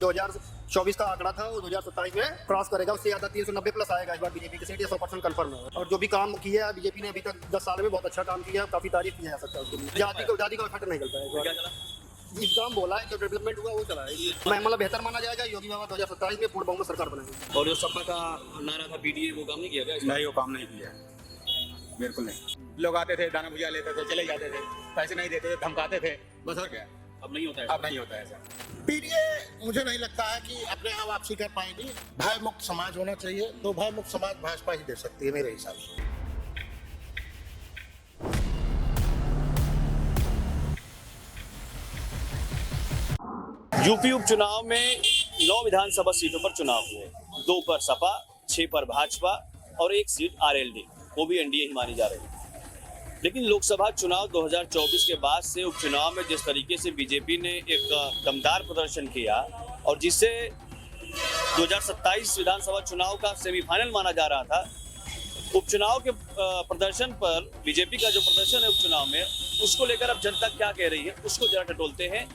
2024 का आंकड़ा था वो 2027 में क्रॉस करेगा, उससे ज्यादा 390 प्लस आएगा इस बार बीजेपी की सीट, ये 100% कंफर्म है। और जो भी काम किया है बीजेपी ने अभी तक 10 साल में बहुत अच्छा काम किया है, काफी तारीफ किया जा सकता है उसके लिए। जाति का इफेक्ट नहीं चलता है, इस काम बोला है, जो डेवलपमेंट हुआ वो चला है, मैं मतलब बेहतर माना जाएगा। योगी बाबा 2027 में पूर्ण बहुमत सरकार बनाएगी। और जो सपा का नारा था पीडीए, वो काम नहीं किया गया? नहीं, वो काम नहीं किया, बिल्कुल नहीं। लोग आते थे, दाना भुजिया लेते थे, चले जाते थे, पैसे नहीं देते थे, धमकाते थे, बस। और क्या? अब नहीं होता है, अब नहीं होता है ऐसा। पीडीए मुझे नहीं लगता है कि अपने आप वापसी कर पाएगी। भय मुक्त समाज होना चाहिए, तो भय मुक्त समाज भाजपा ही दे सकती है मेरे हिसाब से। यूपी उपचुनाव में 9 विधानसभा सीटों पर चुनाव हुए, 2 पर सपा, 6 पर भाजपा और 1 सीट आरएलडी, वो भी एनडीए ही मानी जा रही है। लेकिन लोकसभा चुनाव 2024 के बाद से उपचुनाव में जिस तरीके से बीजेपी ने एक दमदार प्रदर्शन किया और जिससे 2027 विधानसभा चुनाव का सेमीफाइनल माना जा रहा था, उपचुनाव के प्रदर्शन पर बीजेपी का जो प्रदर्शन है उपचुनाव में, उसको लेकर अब जनता क्या कह रही है उसको जरा टटोलते हैं।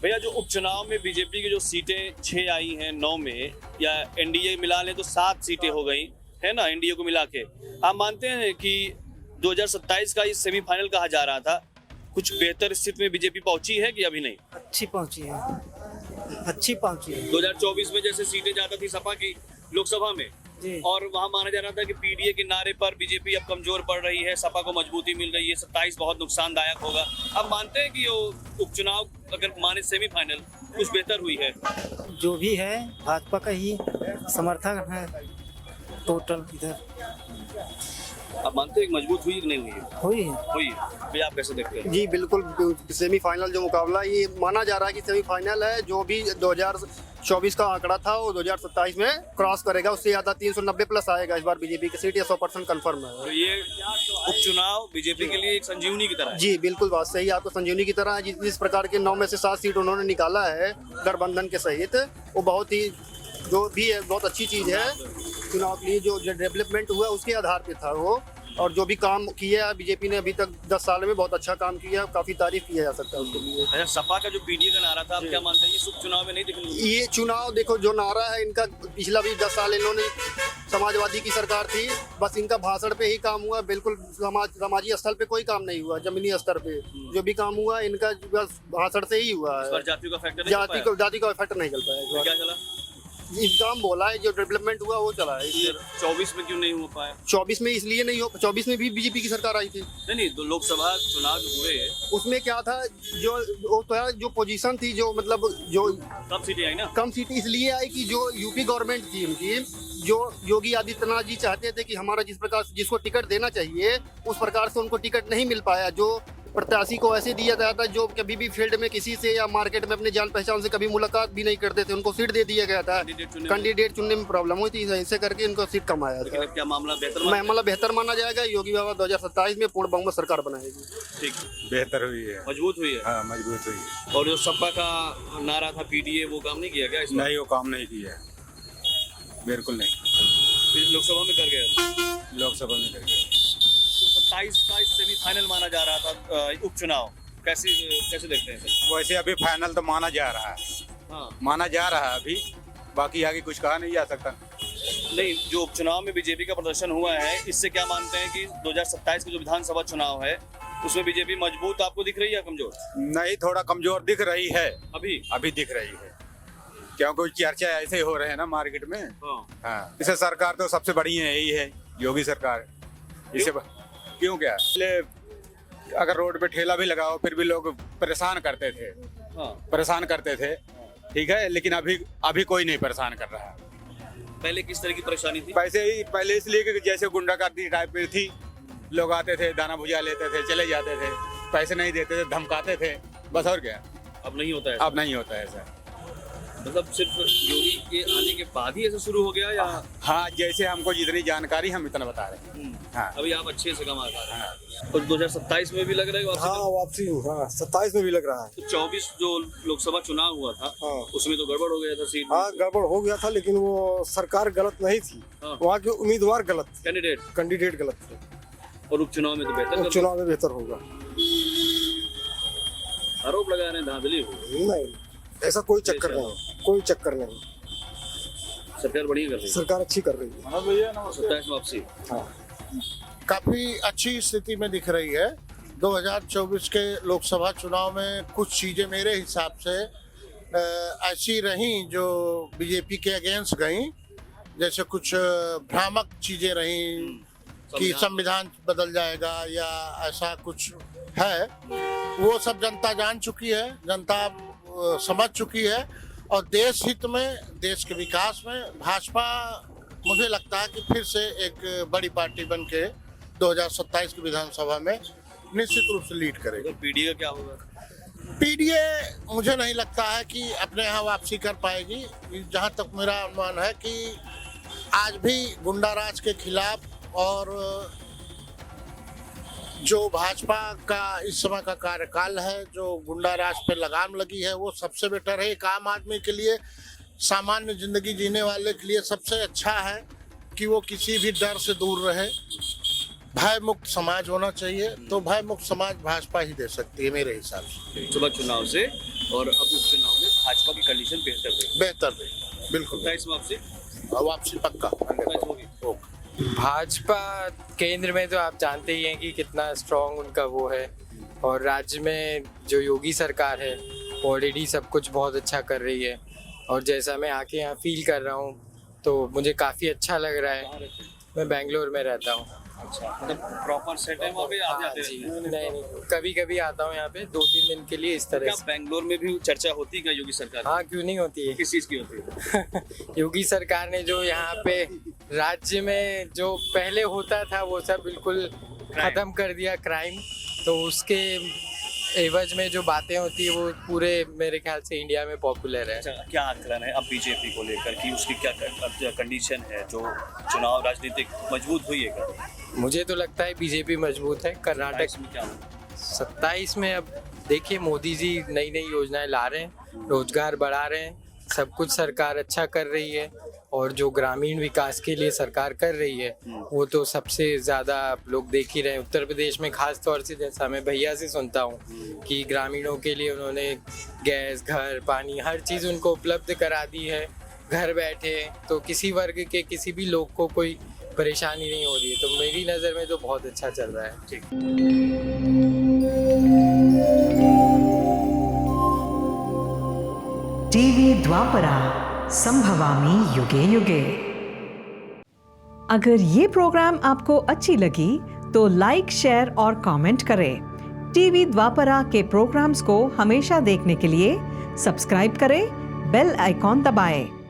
भैया, जो उपचुनाव में बीजेपी की जो सीटें 6 आई हैं 9 में, या एनडीए मिला लें तो 7 सीटें हो गई है ना, एनडीए को मिला के, आप मानते हैं कि 2027 का ये सेमीफाइनल कहा जा रहा था, कुछ बेहतर स्थिति में बीजेपी पहुंची है कि अभी नहीं? अच्छी पहुंची है, अच्छी पहुंची है। 2024 में जैसे सीटें ज्यादा थी सपा की लोकसभा में, और वहां माना जा रहा था कि पीडीए के नारे पर बीजेपी अब कमजोर पड़ रही है, सपा को मजबूती मिल रही है, 27 बहुत नुकसानदायक होगा। अब मानते हैं कि वो उपचुनाव अगर माने सेमीफाइनल कुछ बेहतर हुई है? जो भी है भाजपा का ही समर्थन है टोटल इधर। आप मानते हैं कि मजबूत हुई कि नहीं हुई है? हुई है, हुई है। भैया, आप कैसे देखते हैं? जी बिल्कुल, सेमीफाइनल जो मुकाबला ये माना जा रहा है कि सेमीफाइनल है। जो भी 2024 का आंकड़ा था वो 2027 में क्रॉस करेगा, उससे ज्यादा 390 प्लस आएगा इस बार बीजेपी की सीट, ये 100% कंफर्म है। तो ये उपचुनाव बीजेपी के लिए एक संजीवनी की तरह है। जी बिल्कुल, बात सही, आपको संजीवनी की तरह है। जिस प्रकार के 9 में से 7 सीट उन्होंने निकाला है गठबंधन के सहित, वो बहुत ही जो भी है बहुत अच्छी चीज़ है। चुनाव के लिए जो डेवलपमेंट हुआ उसके आधार पे था वो, और जो भी काम किया है बीजेपी ने अभी तक 10 साल में बहुत अच्छा काम किया है, काफी तारीफ किया जा सकता है उसके लिए। अच्छा, सपा का जो पीडीए का नारा था, आप क्या मानते हैं ये उपचुनाव में नहीं दिखने? ये चुनाव देखो, जो नारा है इनका, पिछला भी 10 साल इन्होंने समाजवादी की सरकार थी, बस इनका भाषण पे ही काम हुआ, बिल्कुल समाजी स्तर पे कोई काम नहीं हुआ। जमीनी स्तर पे जो भी काम हुआ इनका बस भाषण से ही हुआ है। जाति का फैक्टर जाति का इफेक्ट नहीं चलता है। क्या चला? इस काम बोला है, जो डेवलपमेंट हुआ वो चला है। 24 में क्यों नहीं हो पाया? 24 में इसलिए नहीं हो, 24 में भी बीजेपी की सरकार आई थी। नहीं, तो लोकसभा चुनाव जो हुए उसमें क्या था, जो पोजीशन थी, जो मतलब जो कम सीटें आई ना, कम सीट इसलिए आई कि जो यूपी गवर्नमेंट थी उनकी, जो योगी आदित्यनाथ जी चाहते थे कि हमारा जिस प्रकार जिसको टिकट देना चाहिए उस प्रकार से उनको टिकट नहीं मिल पाया। जो प्रत्याशी को ऐसे दिया जाता जो कभी भी फील्ड में किसी से या मार्केट में अपने जान पहचान से कभी मुलाकात भी नहीं करते थे, उनको सीट दे दिया गया था। कैंडिडेट चुनने में प्रॉब्लम हुई थी, ऐसे करके उनको सीट कम आया था। क्या मामला बेहतर माना जाएगा। योगी बाबा 2027 में पूर्ण बहुमत सरकार बनाएगी। ठीक, बेहतर हुई है, मजबूत हुई है। हाँ, मजबूत हुई है। और जो सपा का नारा था पीडीए, वो काम नहीं किया गया इस बार? नहीं, वो काम नहीं किया, बिल्कुल नहीं। लोकसभा में कर गया, लोकसभा में कर गया। 27 का सेमीफाइनल माना जा रहा था उपचुनाव, कैसे देखते हैं सर? वैसे अभी फाइनल तो माना जा रहा है, हाँ, माना जा रहा है अभी, बाकी आगे कुछ कहा नहीं जा सकता। नहीं, जो उपचुनाव में बीजेपी का प्रदर्शन हुआ है, इससे क्या मानते हैं कि 2027 का जो विधानसभा चुनाव है उसमें बीजेपी मजबूत आपको दिख रही है या कमजोर? नहीं, थोड़ा कमजोर दिख रही है, अभी दिख रही है, क्योंकि चर्चा ऐसे हो रहे हैं ना मार्केट में। हाँ, इसे सरकार तो सबसे बड़ी है, यही है योगी सरकार। इसे क्यों क्या, अगर रोड पे ठेला भी लगाओ फिर भी लोग परेशान करते थे, ठीक है, लेकिन अभी कोई नहीं परेशान कर रहा है। पहले किस तरह की परेशानी थी? पहले इसलिए कि जैसे गुंडागर्दी टाइप में थी, लोग आते थे, दाना भुजिया लेते थे, चले जाते थे, पैसे नहीं देते थे, धमकाते थे, बस। और क्या? अब नहीं होता है? अब नहीं होता है ऐसा। मतलब सिर्फ योगी के आने के बाद ही ऐसा शुरू हो गया, या? हाँ, जैसे हमको जितनी जानकारी हम इतना बता रहे हैं। हाँ, अभी आप अच्छे से कमा रहे हैं। और 2027 में भी लग रहा है? हाँ, वापसी। हाँ, 27 में भी लग रहा है। तो 24 जो लोकसभा चुनाव हुआ था, हाँ, उसमें तो गड़बड़ हो गया था सीट। हाँ, गड़बड़ हो गया था, लेकिन वो सरकार गलत नहीं थी। हाँ। वहाँ के उम्मीदवार गलत, कैंडिडेट गलत थे। और उपचुनाव में तो बेहतर, उपचुनाव में बेहतर होगा। आरोप लगा रहे हैं धांधली हो। नहीं, ऐसा कोई चक्कर नहीं। कोई चक्कर नहीं, सरकार बढ़िया कर रही है। सरकार अच्छी कर रही है। 27 में वापसी। काफी अच्छी स्थिति में दिख रही है। 2024 के लोकसभा चुनाव में कुछ चीजें मेरे हिसाब से ऐसी रहीं जो बीजेपी के अगेंस्ट गईं, जैसे कुछ भ्रामक चीजें रहीं कि संविधान बदल जाएगा या ऐसा कुछ है, वो सब जनता जान चुकी है, जनता समझ चुकी है। और देश हित में, देश के विकास में भाजपा मुझे लगता है कि फिर से एक बड़ी पार्टी बन के 2027 की विधानसभा में निश्चित रूप से लीड करेगी। पीडीए का क्या होगा? पीडीए मुझे नहीं लगता है कि अपने यहाँ वापसी कर पाएगी। जहाँ तक मेरा अनुमान है कि आज भी गुंडाराज के खिलाफ और जो भाजपा का इस समय का कार्यकाल है, जो गुंडाराज पे लगाम लगी है, वो सबसे बेटर है। एक आम आदमी के लिए, सामान्य जिंदगी जीने वाले के लिए सबसे अच्छा है कि वो किसी भी डर से दूर रहे। भय मुक्त समाज होना चाहिए, तो भय मुक्त समाज भाजपा ही दे सकती है मेरे हिसाब से। सुबह चुनाव से और अब उपचुनाव में भाजपा की कंडीशन बेहतर रही। बेहतर रही, बिल्कुल। 27 में वापसी। वापसी पक्का। भाजपा केंद्र में तो आप जानते ही हैं कि कितना स्ट्रांग उनका वो है, और राज्य में जो योगी सरकार है ऑलरेडी सब कुछ बहुत अच्छा कर रही है। और जैसा मैं आके यहाँ फील कर रहा हूँ तो मुझे काफ़ी अच्छा लग रहा है। मैं बेंगलोर में रहता हूँ। अच्छा, मतलब प्रॉपर सेट है वहाँ पे आप जाते हैं? नहीं, कभी कभी आता हूँ यहाँ पे 2-3 दिन के लिए इस तरह क्या से। बेंगलोर में भी चर्चा होती है क्या योगी सरकार की? हाँ, क्यों नहीं होती है। किस चीज़ की होती है? योगी सरकार ने जो यहाँ पे राज्य में जो पहले होता था वो सब बिल्कुल खत्म कर दिया, क्राइम। तो उसके एवज में जो बातें होती है वो पूरे मेरे ख्याल से इंडिया में पॉपुलर है। अच्छा, क्या आकलन है अब बीजेपी को लेकर कि उसकी क्या कंडीशन है, जो चुनाव राजनीतिक मजबूत हुई है क्या? मुझे तो लगता है बीजेपी मजबूत है। कर्नाटक में क्या होगा? 27 में अब देखिए, मोदी जी नई नई योजनाएं ला रहे हैं, रोजगार बढ़ा रहे हैं, सब कुछ सरकार अच्छा कर रही है। और जो ग्रामीण विकास के लिए सरकार कर रही है वो तो सबसे ज़्यादा आप लोग देख ही रहे हैं। उत्तर प्रदेश में खास तौर से, जैसा मैं भैया से सुनता हूँ कि ग्रामीणों के लिए उन्होंने गैस, घर, पानी, हर चीज़ उनको उपलब्ध करा दी है घर बैठे। तो किसी वर्ग के किसी भी लोग को कोई परेशानी नहीं हो रही है। तो मेरी नज़र में तो बहुत अच्छा चल रहा है। ठीक। टीवी द्वापरा, संभवामि युगे युगे। अगर ये प्रोग्राम आपको अच्छी लगी तो लाइक, शेयर और कमेंट करें। टीवी द्वापरा के प्रोग्राम्स को हमेशा देखने के लिए सब्सक्राइब करें, बेल आइकॉन दबाएं।